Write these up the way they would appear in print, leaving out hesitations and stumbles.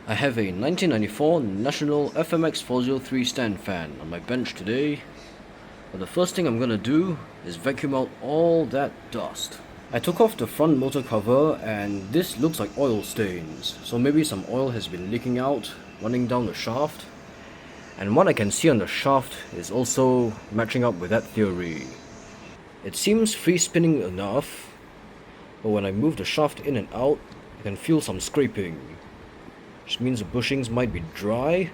I have a 1994 National F-MX403 stand fan on my bench today, but the first thing I'm gonna do is vacuum out all that dust. I took off the front motor cover and this looks like oil stains, so maybe some oil has been leaking out, running down the shaft, and what I can see on the shaft is also matching up with that theory. It seems free spinning enough, but when I move the shaft in and out, I can feel some scraping, which means the bushings might be dry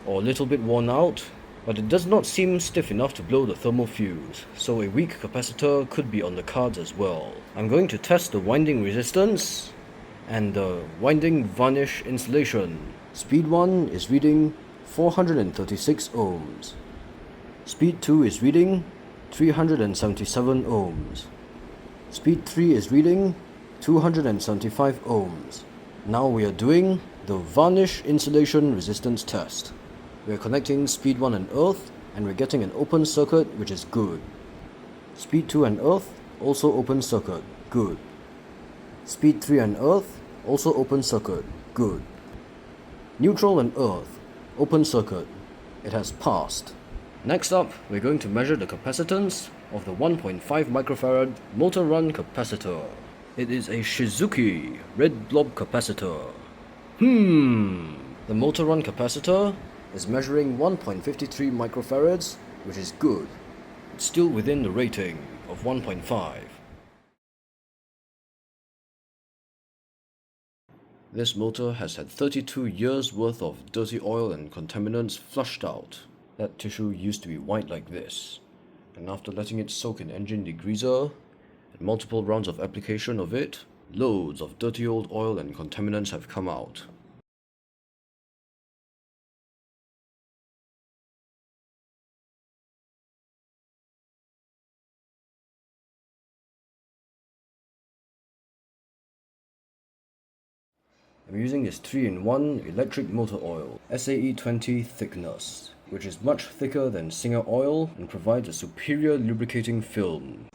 or a little bit worn out, but it does not seem stiff enough to blow the thermal fuse, so a weak capacitor could be on the cards as well. I'm going to test the winding resistance and the winding varnish insulation. Speed 1 is reading 436 ohms. Speed 2 is reading 377 ohms. Speed 3 is reading 275 ohms. Now we are doing the varnish insulation resistance test. We are connecting speed 1 and earth, and we're getting an open circuit, which is good. Speed 2 and earth, also open circuit, good. Speed 3 and earth, also open circuit, good. Neutral and earth, open circuit, it has passed. Next up, we're going to measure the capacitance of the 1.5 microfarad motor run capacitor. It is a Shizuki red blob capacitor. The motor run capacitor is measuring 1.53 microfarads, which is good. It's still within the rating of 1.5. This motor has had 32 years worth of dirty oil and contaminants flushed out. That tissue used to be white like this, and after letting it soak in engine degreaser and multiple rounds of application of it, loads of dirty old oil and contaminants have come out. I'm using this 3-in-1 electric motor oil, SAE 20 thickness, which is much thicker than Singer oil and provides a superior lubricating film.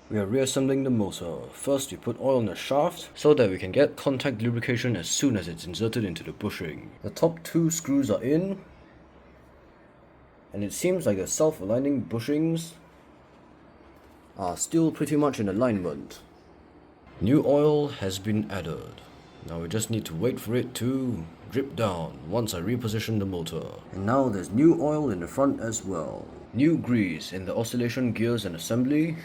We are reassembling the motor. First we put oil in the shaft so that we can get contact lubrication as soon as it's inserted into the bushing. The top 2 screws are in, and it seems like the self-aligning bushings are still pretty much in alignment. New oil has been added. Now we just need to wait for it to drip down once I reposition the motor. And now there's new oil in the front as well. New grease in the oscillation gears and assembly.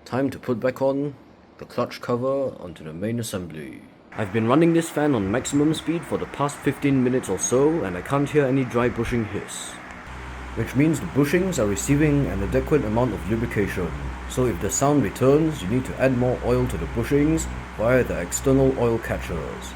Time to put back on the clutch cover onto the main assembly. I've been running this fan on maximum speed for the past 15 minutes or so, and I can't hear any dry bushing hiss, which means the bushings are receiving an adequate amount of lubrication. So if the sound returns, you need to add more oil to the bushings via the external oil catchers.